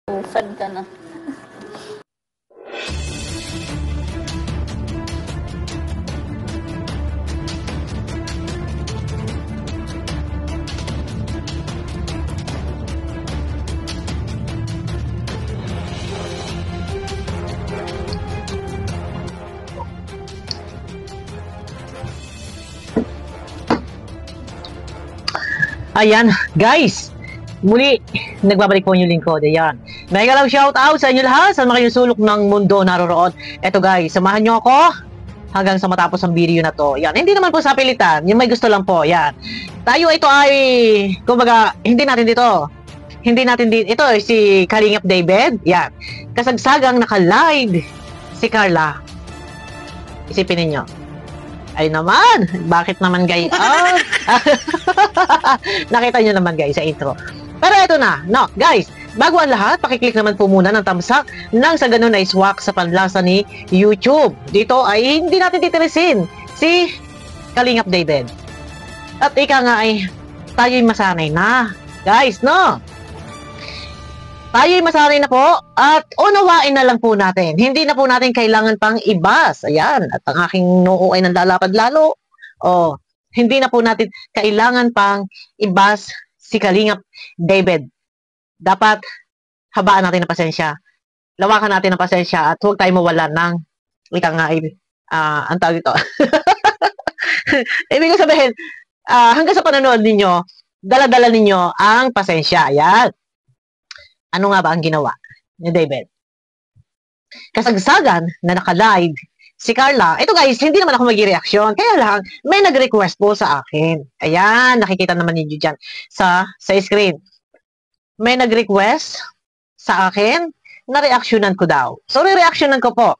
Sad ka na. Ayan, guys, muli, nagbabalik po yung lingkod. Ayan. Mega love shout out sa inyo lahat, sa mga sulok ng mundo naroroon. Eto guys, samahan nyo ako hanggang sa matapos ang video na to. Ayan, hindi naman po sa pilitan, yung may gusto lang po. Ayan. Tayo ito ay, kumbaga, hindi natin dito, ito si Kalingap David. Ayan. Kasagsagang naka-live si Carla. Isipin ninyo. Ay naman, bakit naman guys? Oh. Nakita nyo naman guys sa intro. Pero ito na, no, guys, bago ang lahat, pakiclick naman po muna ng thumbs up nang sa ganun na iswak sa panlasa ni YouTube. Dito ay hindi natin titirisin si Kalingap David. At ika nga ay tayo'y masanay na, guys, no? Tayo'y masanay na po at unawain na lang po natin. Hindi na po natin kailangan pang ibas. Ayan, at ang aking noo ay nanlalapad lalo. Oh, hindi na po natin kailangan pang ibas si Kalingap David. Dapat habaan natin ng pasensya. Lawakan natin ng pasensya at huwag tayo mawala ng ika nga ang tawag ito. Ibig sabihin, hanggang sa panonood ninyo, dala-dala ninyo ang pasensya. Ayan. Ano nga ba ang ginawa ni David? Kasagsagan na naka-live si Carla. Ito guys, hindi naman ako mag-reaction. Kaya lang, may nag-request po sa akin. Ayan, nakikita naman ninyo dyan sa screen. May nag-request sa akin na reactionan ko daw. So, re-reactionan ko po.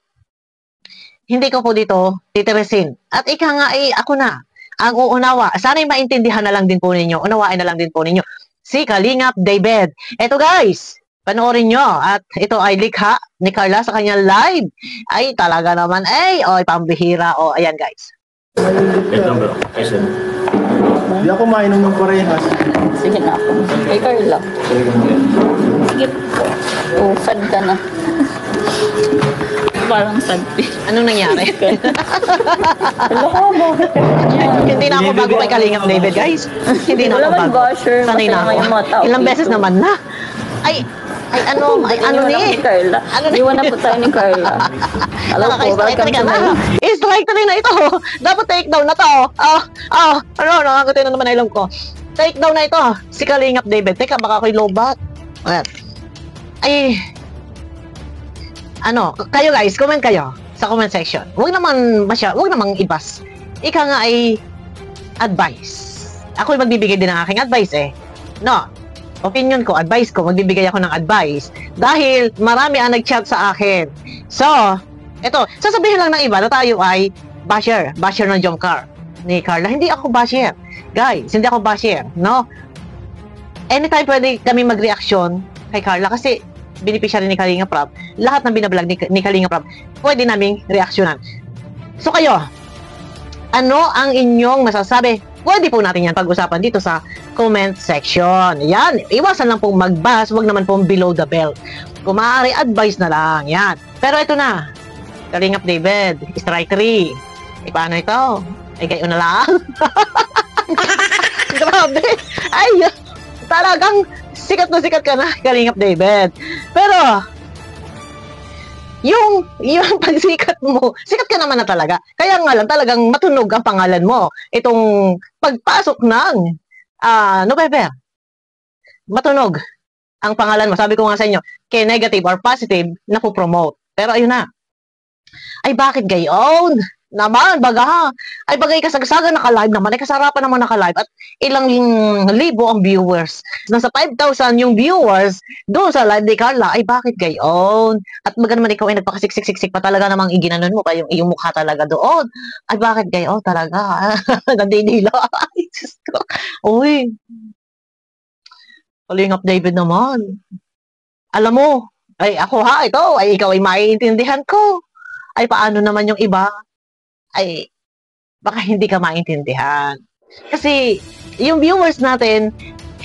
Hindi ko po dito titirisin. At ika nga ako na ang uunawa. Sana'y maintindihan na lang din po ninyo. Unawain na lang din po ninyo. Si Kalingap David. Ito guys, panoorin nyo. At ito ay likha ni Carla sa kanyang live. Ay, talaga naman. Pambihira. Ayan guys. Hindi ako mainom ng parehas. Sige na ako. Kay Carla. Sige po. Sad ka na. Parang sad. Anong nangyari? Hello ko, bakit? Hindi na ako bago kay Kalingap David, guys. Hindi na ako bago. Sanay na ako. Ilang beses naman na. Ano ni? Carla. Iwan na po tayo ni Carla. Alam po, welcome to my... Strike na ito. Dapat take down na to. Nakakatin na naman alam ko. Take down na ito. Si Kalingap David. Teka, baka ako'y lobat. Kayo guys, comment kayo sa comment section. Huwag namang ibas. Ika nga ay advice. Ako'y magbibigay din ng aking advice No. Opinion ko, advice ko, magbibigay ako ng advice dahil marami ang nag-chat sa akin. So, eto, sasabihin lang ng iba na tayo ay basher ng Jomcar ni Carla. Hindi ako basher. Guys, hindi ako basher, no? Anytime pwede kami mag-reaction kay Carla kasi beneficiary ni Kalingap Rab. Lahat ng binablog ni Kalingap Rab, pwede naming reaksyonan. So kayo, ano ang inyong masasabi? Pwede po natin yan pag-usapan dito sa comment section. Yan, iwasan lang pong magbas, wag naman pong below the belt. Kung maaari, advice na lang. Yan. Pero ito na, Kalingap David, strike 3. Paano ito? Gayon na lang. Grabe. Talagang sikat ka na, Kalingap David. Pero, yung pagsikat mo, sikat ka naman na talaga. Kaya nga lang talagang matunog ang pangalan mo. Itong pagpasok ng November. Matunog ang pangalan mo. Sabi ko nga sa inyo, kay negative or positive na po-promote. Pero ayun na. Bakit gayon? Naman, baga. Bagay kasagsagan naka-live naman. Kasarapan naman naka-live. At ilang libo ang viewers. Nasa 5,000 yung viewers doon sa live ni Carla. Bakit gayon? At baga naman ikaw ay nagpakasiksik-siksik pa talaga namang iginanon mo pa yung iyong mukha talaga doon. Bakit gayon talaga? Nandinila. Uy. Kalingap David naman. Alam mo, ako ikaw ay maiintindihan ko. Paano naman yung iba? Baka hindi ka maintindihan. Kasi, yung viewers natin,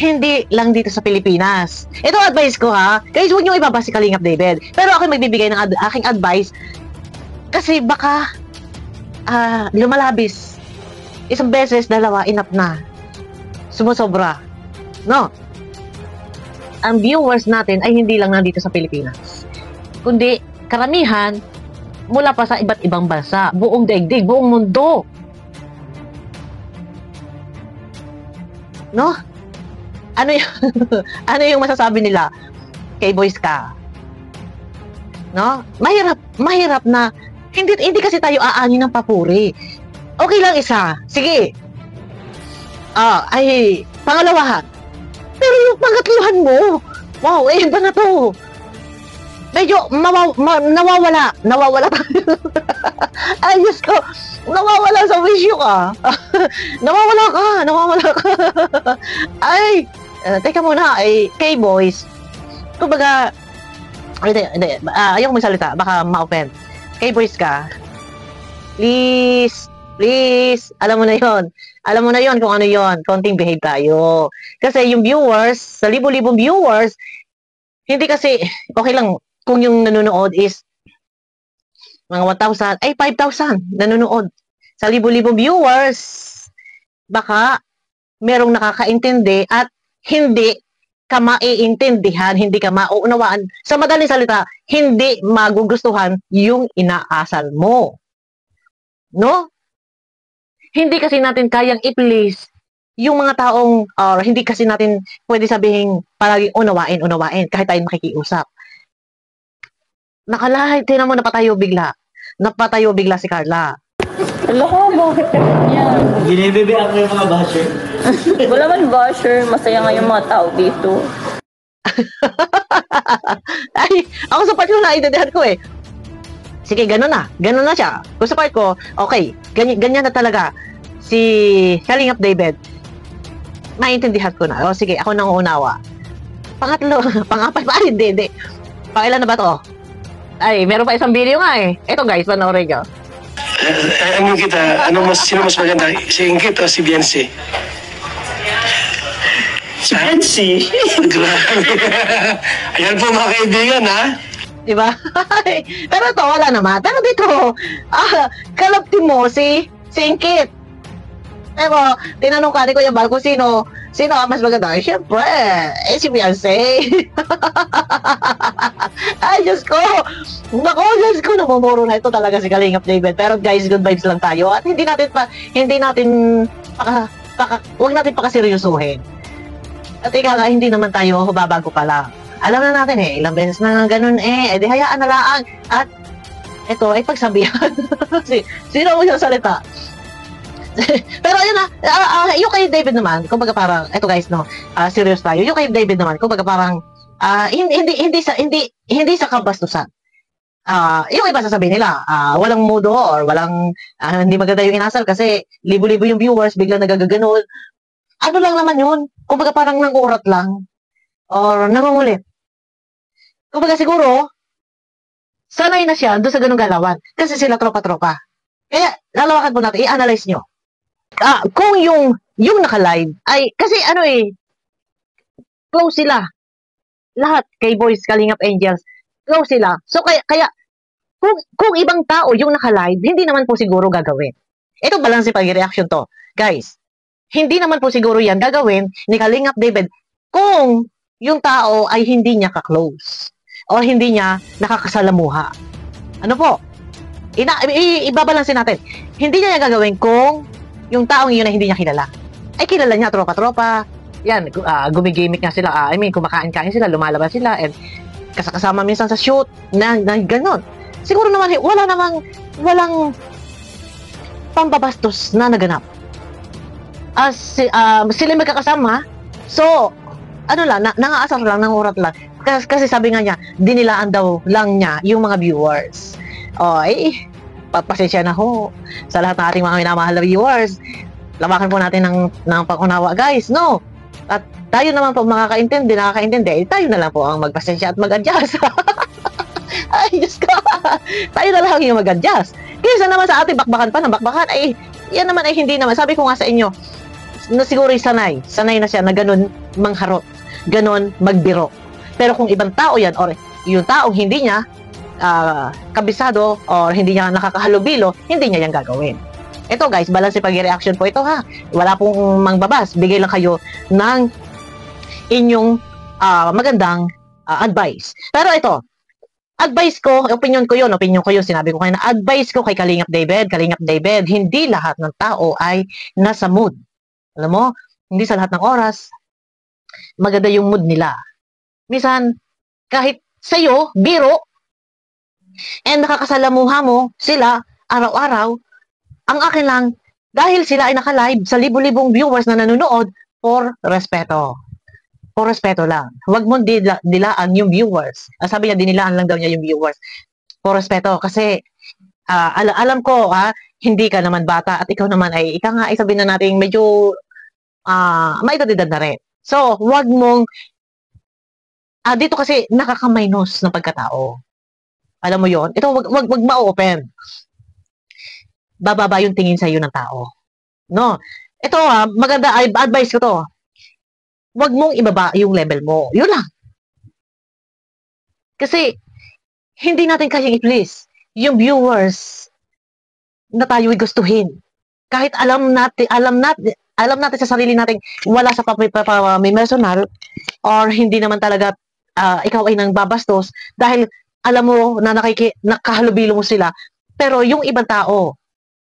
hindi lang dito sa Pilipinas. Ito advice ko ha. Guys, huwag niyo ibaba si Kalingap David. Pero ako magbibigay ng aking advice kasi baka lumalabis. Isang beses, dalawa, enough na. Sumusobra. No? Ang viewers natin ay hindi lang nandito sa Pilipinas. Kundi karamihan mula pa sa iba't ibang bansa, buong daigdig, buong mundo. No? Ano yung ano yung masasabi nila kay Boys ka? No? Mahirap na hindi kasi tayo aani ng papuri. Okay lang isa. Sige. Ay pangalawahan. Pero yung pangatluhan mo, wow, iba na to. Medyo nawawala tayo. Ay, Diyos ko, nawawala sa wisyo ka. nawawala ka. Ay, teka muna, kay boys, kumbaga, hindi, ayoko magsalita, baka ma-offend. Kay boys ka, please, alam mo na yon kung ano yon, konting behave tayo. Kasi yung viewers, sa libo-libong viewers, hindi kasi, okay lang, kung yung nanonood is mga 1,000, ay 5,000 nanonood. Sa libo-libong viewers, baka merong nakakaintindi at hindi ka maiintindihan, hindi ka mauunawaan. Sa madaling salita, hindi magugustuhan yung inaasal mo. No? Hindi kasi natin kayang i-please yung mga taong, or hindi kasi natin pwede sabihin palaging unawain, kahit tayo makikiusap. Nakalahay, tinan mo, napatayo bigla si Carla. Alam ko, bakit ka ganyan? Ginibebe ako yung mga basher. Wala man basher, masaya nga yung mga tao dito. Ay, ako sa part ko naiintindihan ko eh. Sige, ganun na siya. Kung sa part ko, okay, ganyan na talaga si Kalingap David. Naiintindihan ko na. O sige, ako nang unawa. Pangatlo, pangapat pa, hindi. Pakailan na ba to? Ay, meron pa isang video nga eh. Ito guys, panoorin nyo. Sino mas maganda? Si Ingrid o si Biancy? Si Bensi. Grabe. Ayan po mga kaibigan, ha? Diba? Pero ito, wala naman. Pero dito, kalapti mo si Ingrid. Pero, tinanong ka ni Kuya Bal kung sino ang mas maganda. Siyempre, si Beyonce. Ay, Diyos ko. Diyos ko, namumuro na ito talaga si Kalingap David. Pero guys, good vibes lang tayo. At huwag natin pakaseryosuhin. At ika nga, hindi naman tayo babago pa lang. Alam na natin ilang beses na ganun di hayaan na lang. At ito ay pagsabihan. Sino mo yung salita? Pero ayun na, yung kay David naman, kumbaga parang, eto guys, no, serious tayo. Yung kay David naman, kumbaga parang, hindi sa kabastusan. Yung iba sasabihin nila, walang mudo or walang, hindi maganda yung inasal kasi libo-libo yung viewers, biglang nagagaganon. Ano lang naman yun? Kumbaga parang nangurat lang. Or nangungulit. Kumbaga siguro, sanay na siya doon sa ganung galawan. Kasi sila tropa-tropa. Kaya, lalawakan po natin, i-analyze nyo. Kung yung naka-live ay kasi close sila. Lahat kay Boys Kalingap Angels, close sila. So kaya kung ibang tao yung naka-live, hindi naman po siguro gagawin. Ito balance pag-reaction to. Guys, hindi naman po siguro yan gagawin ni Kalingap David kung yung tao ay hindi niya ka-close o hindi niya nakakasalamuha. Ano po? Ibabalansin natin. Hindi niya gagawin kung yung taong yun na hindi niya kilala. Ay, kilala niya, tropa-tropa. Yan, gumigimik nga sila. Kumakain-kain sila, lumalabas sila, and kasama minsan sa shoot, na gano'n. Siguro naman, walang pambabastos na naganap. Sila magkakasama, so, nangaasar lang, nangurat lang. Kasi sabi nga niya, dinilaan daw lang niya yung mga viewers. Pasensya na ho sa lahat ng ating mga minamahal na viewers. Lawakan po natin ng pag-unawa, guys, no? At tayo naman po nakakaintindi, tayo na lang po ang magpasensya at mag-adjust. Ay, Diyos ko. Tayo na lang yung mag-adjust. Kaysa naman sa ating bakbakan, yan naman ay hindi naman. Sabi ko nga sa inyo, na siguro sanay na siya na ganun mangharot. Ganon, magbiro. Pero kung ibang tao yan, or yung taong hindi niya kabisado, or hindi niya nakakahalubilo, hindi niya yan gagawin. Ito guys, balance pag-reaction po ito ha. Wala pong mangbabas. Bigay lang kayo ng inyong magandang advice. Pero ito, advice ko, opinion ko yun, sinabi ko kayo na advice ko kay Kalingap David, hindi lahat ng tao ay nasa mood. Alam mo, hindi sa lahat ng oras, maganda yung mood nila. Minsan, kahit sa'yo, biro, and nakakasalamuha mo sila araw-araw, ang akin lang, dahil sila ay naka-live sa libo-libong viewers na nanonood, for respeto. For respeto lang. Huwag mo dilaan yung viewers. Sabi niya, dinilaan lang daw niya yung viewers. For respeto. Kasi, alam ko, hindi ka naman bata at ikaw naman ay, ika nga, sabihin na natin, medyo may edad na rin. So, huwag mong, dito kasi nakaka-minus ng pagkatao. Alam mo yon? Ito, wag ma-open. Bababa yung tingin sa iyo ng tao. No? Ito, maganda, advice ko to. Huwag mong ibaba yung level mo. Yun lang. Kasi, hindi natin kayang i-please yung viewers na tayo'y gustuhin. Kahit alam natin sa sarili natin, wala sa may personal, or hindi naman talaga ikaw ay nang babastos, dahil alam mo na nakahalubilo mo sila. Pero yung ibang tao,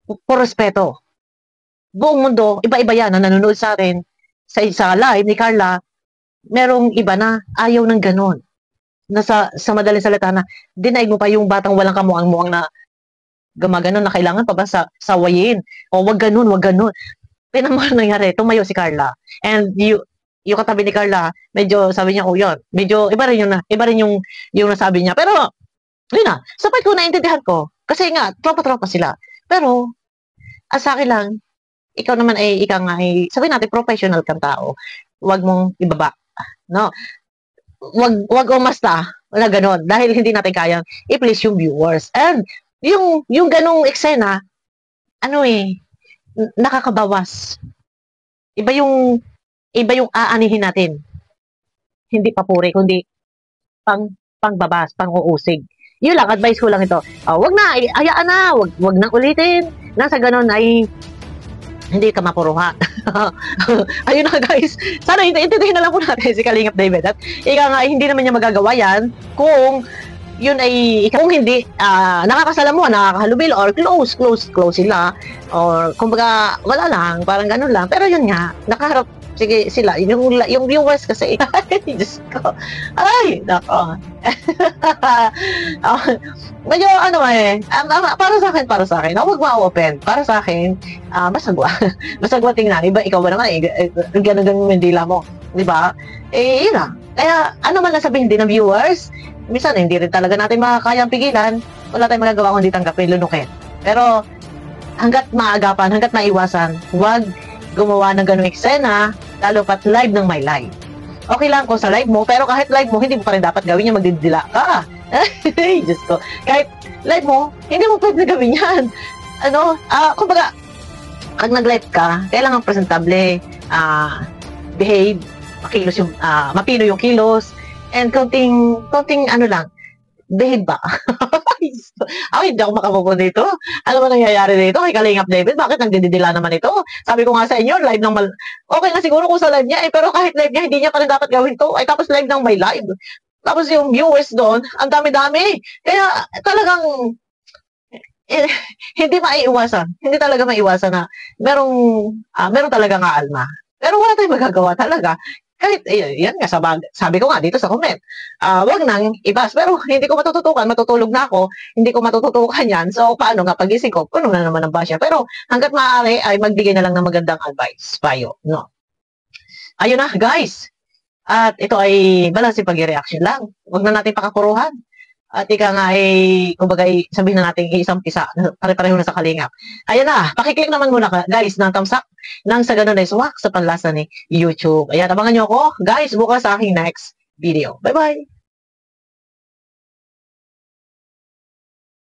por respeto, buong mundo, iba-iba yan na nanonood sa atin, sa live ni Carla, merong iba na ayaw ng ganon. Sa madaling salita na, dinaig mo pa yung batang walang kamuang-muang na gumaganon na kailangan pa ba sawayin? O wag ganon. Tinan mo nangyari, tumayo si Carla. And yung katabi ni Carla, medyo sabi niya, yun, medyo iba rin yung nasabi niya. Pero, yun na, sapat ko naintindihan ko. Kasi nga, tropa-tropa sila. Pero, sa akin lang, ikaw naman ay, sabihin natin, professional kang tao. Huwag mong ibaba. No? Huwag umasta. Wala ganon. Dahil hindi natin kayang i-please yung viewers. And, yung ganong eksena, nakakabawas. Iba yung aanihin natin. Hindi papuri, kundi pangbabas, pang-uusig. Yun lang, advice ko lang ito. Wag na, hayaan na, wag nang ulitin. Nasa ganon ay hindi ka mapuruha. Ayun na guys. Sana intindihin na lang po natin si Kalingap David. At hindi naman niya magagawa yan kung yun ay, kung hindi, nakakasalamuha, nakakahalubil, or close sila. Or, kumbaga, wala lang, parang ganun lang. Pero yun nga, nakaharap, sige, sila, yung viewers kasi, Diyos ko, ay, nako. Medyo, para sa akin, huwag ma-open, para sa akin, masagwa tingnan, iba, ikaw ba naman, ganun yung mandila mo, di ba? Yun lang. Kaya, ano man lang sabihin din ng viewers, minsan, hindi rin talaga natin makakayang pigilan, wala tayong magagawa kundi tanggapin, lunukin. Pero, hanggat maagapan, hanggat maiwasan, huwag gumawa ng ganung eksena, lalo pat live ng my live. Okay lang kung sa live mo, pero kahit live mo, hindi mo pa rin dapat gawin yung magdidila ka. Ay, Diyos ko. Kahit live mo, hindi mo pwede gawin yan. Kumbaga, pag nag-live ka, kailangan presentable, behave, makilos yung, mapino yung kilos, and konting behave ba? Hindi ako makapupunta dito. Ano ba nangyayari dito kay Kalingap David? Bakit nagdidila naman ito? Sabi ko nga sa inyo, live ng okay na siguro kung sa live niya, pero kahit live niya, hindi niya pa rin dapat gawin to. Tapos live ng may live. Tapos yung viewers doon, ang dami-dami. Kaya talagang, hindi maiiwasan. Hindi talaga maiiwasan na merong talaga nga alma. Pero wala tayong magagawa talaga. Kahit, yan nga, sabi ko nga dito sa comment, wag nang ibas, pero hindi ko matututukan, matutulog na ako, hindi ko matututukan yan, so paano nga pagising ko, puno na naman ang basya, pero hanggat maaari ay magbigay na lang ng magandang advice, payo, no? Ayun na, guys, at ito ay balance pag-reaction lang, wag na natin pakakuruhan, at ika nga ay, kumbaga sabihin na natin isang pisa, pare-pareho na sa Kalingap. Ayan na, pakiclick naman muna guys ng thumbs up, nang sa ganun ay swak sa panlasa ni YouTube. Ayan, abangan nyo ako, guys, bukas sa aking next video. Bye-bye!